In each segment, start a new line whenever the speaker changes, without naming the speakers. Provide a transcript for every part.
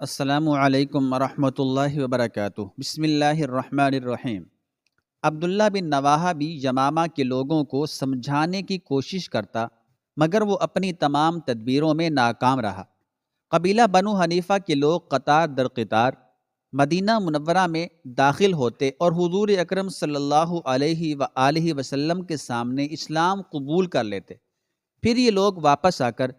السلام علیکم ورحمۃ اللہ وبرکاتہ۔ بسم اللہ الرحمن الرحیم۔ عبداللہ بن نواحہ بھی یمامہ کے لوگوں کو سمجھانے کی کوشش کرتا، مگر وہ اپنی تمام تدبیروں میں ناکام رہا۔ قبیلہ بنو حنیفہ کے لوگ قطار در قطار مدینہ منورہ میں داخل ہوتے اور حضور اکرم صلی اللہ علیہ وآلہ وسلم کے سامنے اسلام قبول کر لیتے۔ پھر یہ لوگ واپس آ کر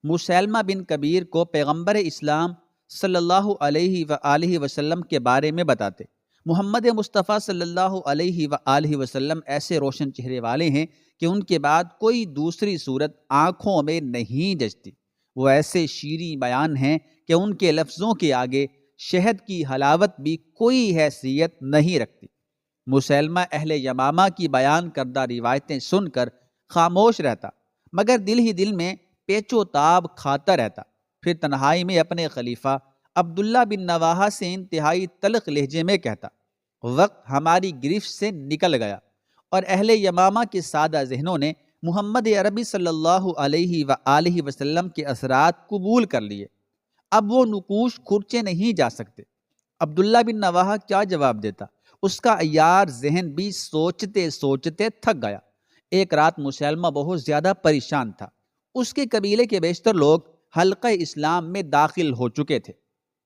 مسیلمہ بن کبیر کو پیغمبر اسلام صلی اللہ علیہ وآلہ وسلم کے بارے میں بتاتے۔ محمد مصطفیٰ صلی اللہ علیہ وآلہ وسلم ایسے روشن چہرے والے ہیں کہ ان کے بعد کوئی دوسری صورت آنکھوں میں نہیں جچتی۔ وہ ایسے شیریں بیان ہیں کہ ان کے لفظوں کے آگے شہد کی حلاوت بھی کوئی حیثیت نہیں رکھتی۔ مسیلمہ اہل یمامہ کی بیان کردہ روایتیں سن کر خاموش رہتا، مگر دل ہی دل میں پیچ و تاب کھاتا رہتا۔ پھر تنہائی میں اپنے خلیفہ عبداللہ بن نواحہ سے انتہائی تلخ لہجے میں کہتا، وقت ہماری گرفت سے نکل گیا اور اہل یمامہ کے سادہ ذہنوں نے محمد عربی صلی اللہ علیہ وآلہ وسلم کے اثرات قبول کر لیے۔ اب وہ نقوش کھرچے نہیں جا سکتے۔ عبداللہ بن نواحہ کیا جواب دیتا؟ اس کا عیار ذہن بھی سوچتے سوچتے تھک گیا۔ ایک رات مسیلمہ بہت زیادہ پریشان تھا۔ اس کے قبیلے کے بیشتر لوگ حلقہ اسلام میں داخل ہو چکے تھے،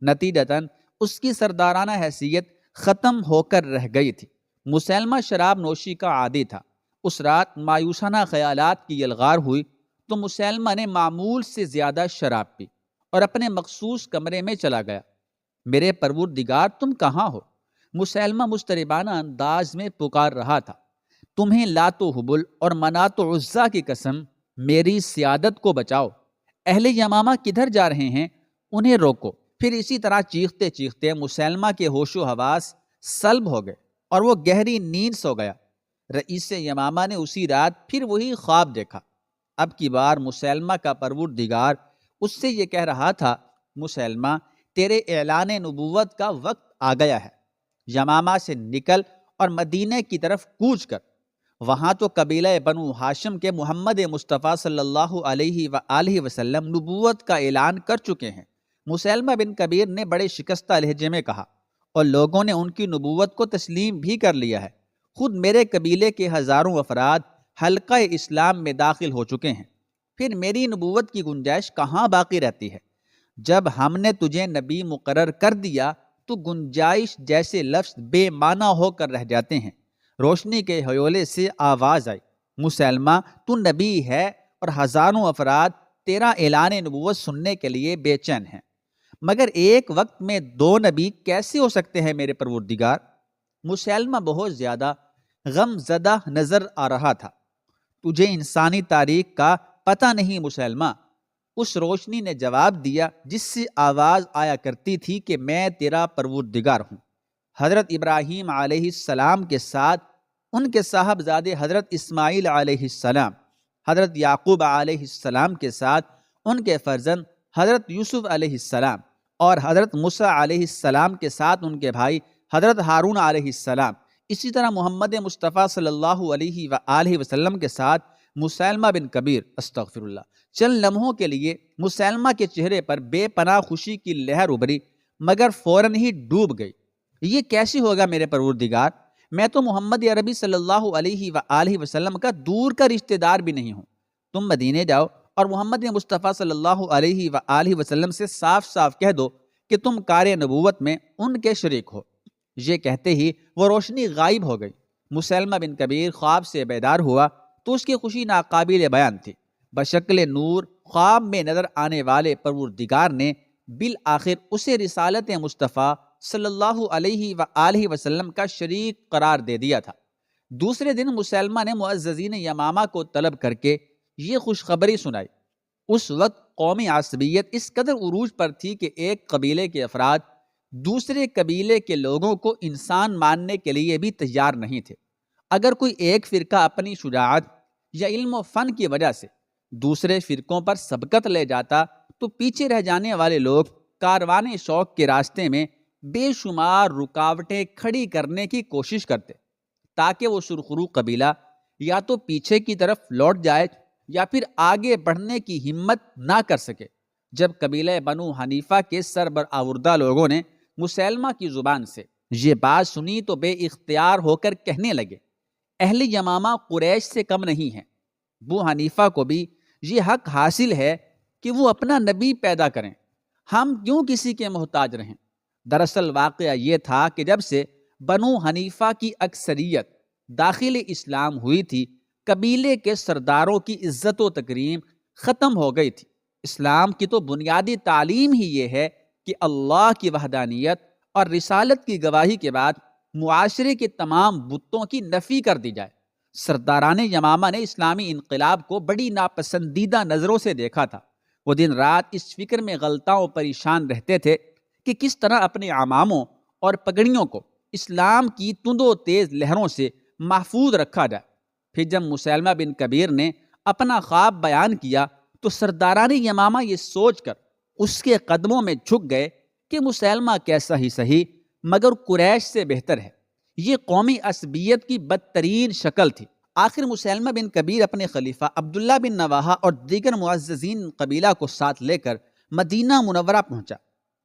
نتیجتاً اس کی سردارانہ حیثیت ختم ہو کر رہ گئی تھی۔ مسیلمہ شراب نوشی کا عادی تھا۔ اس رات مایوسانہ خیالات کی یلغار ہوئی تو مسیلمہ نے معمول سے زیادہ شراب پی اور اپنے مخصوص کمرے میں چلا گیا۔ میرے پروردگار تم کہاں ہو؟ مسیلمہ مضطربانہ انداز میں پکار رہا تھا۔ تمہیں لات و حبل اور منات و عزا کی قسم، میری سیادت کو بچاؤ۔ اہل یمامہ کدھر جا رہے ہیں؟ انہیں روکو۔ پھر اسی طرح چیختے چیختے مسیلمہ کے ہوش و حواس سلب ہو گئے اور وہ گہری نیند سو گیا۔ رئیس یمامہ نے اسی رات پھر وہی خواب دیکھا۔ اب کی بار مسیلمہ کا پروردگار اس سے یہ کہہ رہا تھا، مسیلمہ تیرے اعلان نبوت کا وقت آ گیا ہے۔ یمامہ سے نکل اور مدینہ کی طرف کوچ کر۔ وہاں تو قبیلہ بنو ہاشم کے محمد مصطفیٰ صلی اللہ علیہ وآلہ وسلم نبوت کا اعلان کر چکے ہیں۔ مسیلمہ بن کبیر نے بڑے شکستہ لہجے میں کہا، اور لوگوں نے ان کی نبوت کو تسلیم بھی کر لیا ہے۔ خود میرے قبیلے کے ہزاروں افراد حلقہ اسلام میں داخل ہو چکے ہیں، پھر میری نبوت کی گنجائش کہاں باقی رہتی ہے؟ جب ہم نے تجھے نبی مقرر کر دیا تو گنجائش جیسے لفظ بے معنی ہو کر رہ جاتے ہیں۔ روشنی کے ہیولے سے آواز آئی، مسیلمہ تو نبی ہے اور ہزاروں افراد تیرا اعلان نبوت سننے کے لیے بے چین ہیں، مگر ایک وقت میں دو نبی کیسے ہو سکتے ہیں میرے پروردگار؟ مسیلمہ بہت زیادہ غم زدہ نظر آ رہا تھا۔ تجھے انسانی تاریخ کا پتہ نہیں مسیلمہ، اس روشنی نے جواب دیا جس سے آواز آیا کرتی تھی کہ میں تیرا پروردگار ہوں۔ حضرت ابراہیم علیہ السلام کے ساتھ ان کے صاحبزادے حضرت اسماعیل علیہ السلام، حضرت یعقوب علیہ السلام کے ساتھ ان کے فرزند حضرت یوسف علیہ السلام، اور حضرت موسیٰ علیہ السلام کے ساتھ ان کے بھائی حضرت ہارون علیہ السلام، اسی طرح محمد مصطفیٰ صلی اللہ علیہ وآلہ وسلم کے ساتھ مسیلمہ بن کبیر۔ استغفر اللہ۔ چند لمحوں کے لیے مسیلمہ کے چہرے پر بے پناہ خوشی کی لہر ابھری، مگر فوراً ہی ڈوب گئی۔ یہ کیسے ہوگا میرے پروردگار؟ میں تو محمد عربی صلی اللہ علیہ وآلہ وسلم کا دور کا رشتہ دار بھی نہیں ہوں۔ تم مدینے جاؤ اور محمد مصطفیٰ صلی اللہ علیہ وآلہ وسلم سے صاف صاف کہہ دو کہ تم کار نبوت میں ان کے شریک ہو۔ یہ کہتے ہی وہ روشنی غائب ہو گئی۔ مسیلمہ بن کبیر خواب سے بیدار ہوا تو اس کی خوشی ناقابل بیان تھی۔ بشکل نور خواب میں نظر آنے والے پروردگار نے بالآخر اسے رسالت مصطفیٰ صلی اللہ علیہ وآلہ وسلم کا شریک قرار دے دیا تھا۔ دوسرے دن مسیلمہ نے معززین یمامہ کو طلب کر کے یہ خوشخبری سنائی۔ اس وقت قومی عصبیت اس قدر عروج پر تھی کہ ایک قبیلے کے افراد دوسرے قبیلے کے لوگوں کو انسان ماننے کے لیے بھی تیار نہیں تھے۔ اگر کوئی ایک فرقہ اپنی شجاعت یا علم و فن کی وجہ سے دوسرے فرقوں پر سبقت لے جاتا تو پیچھے رہ جانے والے لوگ کاروان شوق کے راستے میں بے شمار رکاوٹیں کھڑی کرنے کی کوشش کرتے، تاکہ وہ سرخرو قبیلہ یا تو پیچھے کی طرف لوٹ جائے یا پھر آگے بڑھنے کی ہمت نہ کر سکے۔ جب قبیلہ بنو حنیفہ کے سربرآوردہ لوگوں نے مسیلمہ کی زبان سے یہ بات سنی تو بے اختیار ہو کر کہنے لگے، اہل یمامہ قریش سے کم نہیں ہیں، ابو حنیفہ کو بھی یہ حق حاصل ہے کہ وہ اپنا نبی پیدا کریں، ہم کیوں کسی کے محتاج رہیں؟ دراصل واقعہ یہ تھا کہ جب سے بنو حنیفہ کی اکثریت داخل اسلام ہوئی تھی، قبیلے کے سرداروں کی عزت و تکریم ختم ہو گئی تھی۔ اسلام کی تو بنیادی تعلیم ہی یہ ہے کہ اللہ کی وحدانیت اور رسالت کی گواہی کے بعد معاشرے کے تمام بتوں کی نفی کر دی جائے۔ سرداران یمامہ نے اسلامی انقلاب کو بڑی ناپسندیدہ نظروں سے دیکھا تھا۔ وہ دن رات اس فکر میں غلطاں و پریشان رہتے تھے کہ کس طرح اپنے عماموں اور پگڑیوں کو اسلام کی تند و تیز لہروں سے محفوظ رکھا جائے۔ پھر جب مسیلمہ بن کبیر نے اپنا خواب بیان کیا تو سرداران یمامہ یہ سوچ کر اس کے قدموں میں جھک گئے کہ مسیلمہ کیسا ہی صحیح مگر قریش سے بہتر ہے۔ یہ قومی عصبیت کی بدترین شکل تھی۔ آخر مسیلمہ بن کبیر اپنے خلیفہ عبداللہ بن نواحہ اور دیگر معززین قبیلہ کو ساتھ لے کر مدینہ منورہ پہنچا۔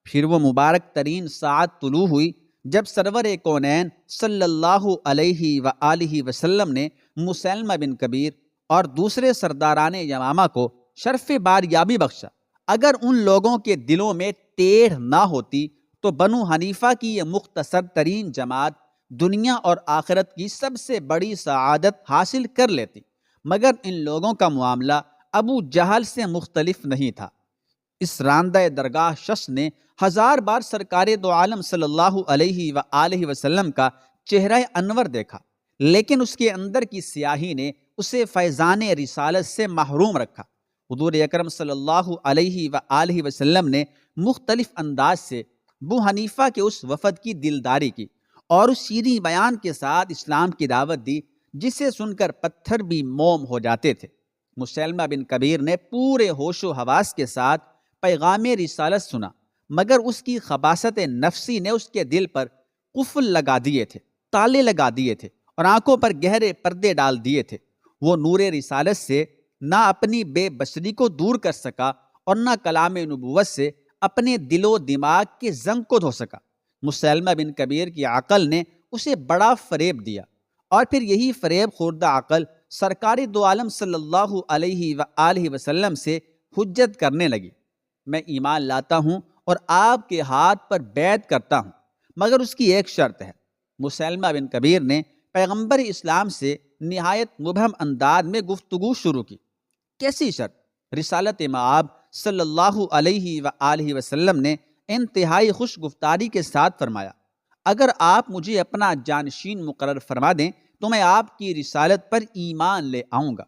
پھر وہ مبارک ترین ساعت طلوع ہوئی جب سرور کونین صلی اللہ علیہ وآلہ وسلم نے مسیلمہ بن کبیر اور دوسرے سرداران یمامہ کو شرف باریابی بخشا۔ اگر ان لوگوں کے دلوں میں ٹیڑھ نہ ہوتی تو بنو حنیفہ کی یہ مختصر ترین جماعت دنیا اور آخرت کی سب سے بڑی سعادت حاصل کر لیتی، مگر ان لوگوں کا معاملہ ابو جہل سے مختلف نہیں تھا۔ اس راندہ درگاہ شخص نے 1000 بار سرکار دو عالم صلی اللہ علیہ وآلہ وسلم کا چہرہ انور دیکھا، لیکن اس کے اندر کی سیاہی نے اسے فیضان رسالت سے محروم رکھا۔ حضور اکرم صلی اللہ علیہ وآلہ وسلم نے مختلف انداز سے ابو حنیفہ کے اس وفد کی دلداری کی اور اس شیریں بیان کے ساتھ اسلام کی دعوت دی جسے سن کر پتھر بھی موم ہو جاتے تھے۔ مسیلمہ بن کبیر نے پورے ہوش و حواس کے ساتھ پیغام رسالت سنا، مگر اس کی خباثت نفسی نے اس کے دل پر قفل لگا دیے تھے، تالے لگا دیے تھے اور آنکھوں پر گہرے پردے ڈال دیے تھے۔ وہ نور رسالت سے نہ اپنی بے بصری کو دور کر سکا اور نہ کلام نبوت سے اپنے دل و دماغ کے زنگ کو دھو سکا۔ مسیلمہ بن کبیر کی عقل نے اسے بڑا فریب دیا اور پھر یہی فریب خوردہ عقل سرکار دو عالم صلی اللہ علیہ وآلہ وسلم سے حجت کرنے لگی۔ میں ایمان لاتا ہوں اور آپ کے ہاتھ پر بیعت کرتا ہوں، مگر اس کی ایک شرط ہے۔ مسیلمہ بن کبیر نے پیغمبر اسلام سے نہایت مبہم انداز میں گفتگو شروع کی۔ کیسی شرط؟ رسالت مآب صلی اللہ علیہ وآلہ وسلم نے انتہائی خوش گفتاری کے ساتھ فرمایا، اگر آپ مجھے اپنا جانشین مقرر فرما دیں تو میں آپ کی رسالت پر ایمان لے آؤں گا۔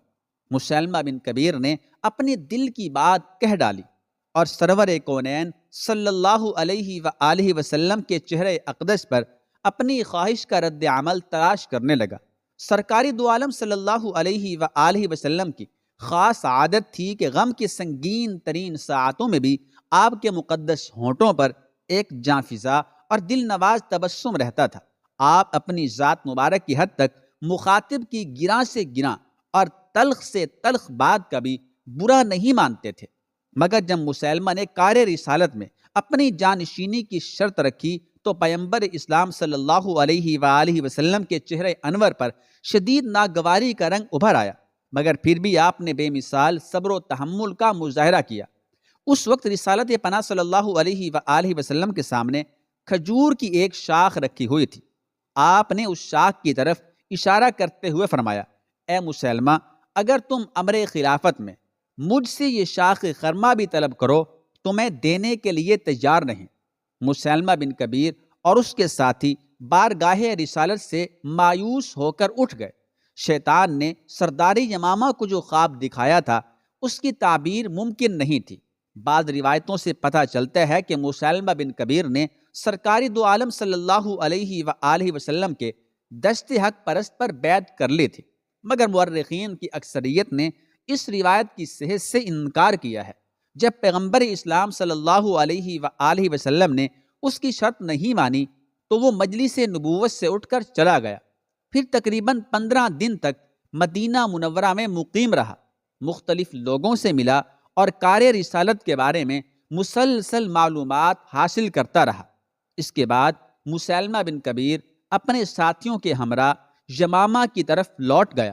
مسیلمہ بن کبیر نے اپنے دل کی بات کہہ ڈالی اور سرور کونین صلی اللہ علیہ وآلہ وسلم کے چہرے اقدس پر اپنی خواہش کا رد عمل تلاش کرنے لگا۔ سرکاری دو عالم صلی اللہ علیہ وآلہ وسلم کی خاص عادت تھی کہ غم کی سنگین ترین ساعتوں میں بھی آپ کے مقدس ہونٹوں پر ایک جانفزا اور دل نواز تبسم رہتا تھا۔ آپ اپنی ذات مبارک کی حد تک مخاطب کی گراں سے گراں اور تلخ سے تلخ بات کا بھی برا نہیں مانتے تھے، مگر جب مسیلمہ نے کار رسالت میں اپنی جانشینی کی شرط رکھی تو پیغمبر اسلام صلی اللہ علیہ وآلہ وسلم کے چہرے انور پر شدید ناگواری کا رنگ ابھر آیا، مگر پھر بھی آپ نے بے مثال صبر و تحمل کا مظاہرہ کیا۔ اس وقت رسالت پناہ صلی اللہ علیہ وآلہ وسلم کے سامنے کھجور کی ایک شاخ رکھی ہوئی تھی۔ آپ نے اس شاخ کی طرف اشارہ کرتے ہوئے فرمایا، اے مسیلمہ، اگر تم امر خلافت میں مجھ سے یہ شاخ خرما بھی طلب کرو تو میں دینے کے لیے تیار نہیں۔ مسیلمہ بن کبیر اور اس کے ساتھی بارگاہ رسالت سے مایوس ہو کر اٹھ گئے۔ شیطان نے سردار یمامہ کو جو خواب دکھایا تھا اس کی تعبیر ممکن نہیں تھی۔ بعض روایتوں سے پتہ چلتا ہے کہ مسیلمہ بن کبیر نے سرکاری دو عالم صلی اللہ علیہ وآلہ وسلم کے دشت حق پرست پر بیعت کر لی تھی، مگر مورخین کی اکثریت نے اس روایت کی صحت سے انکار کیا ہے۔ جب پیغمبر اسلام صلی اللہ علیہ وآلہ وسلم نے اس کی شرط نہیں مانی تو وہ مجلس نبوت سے اٹھ کر چلا گیا۔ پھر تقریباً 15 دن تک مدینہ منورہ میں مقیم رہا، مختلف لوگوں سے ملا اور کار رسالت کے بارے میں مسلسل معلومات حاصل کرتا رہا۔ اس کے بعد مسیلمہ بن کبیر اپنے ساتھیوں کے ہمراہ یمامہ کی طرف لوٹ گیا۔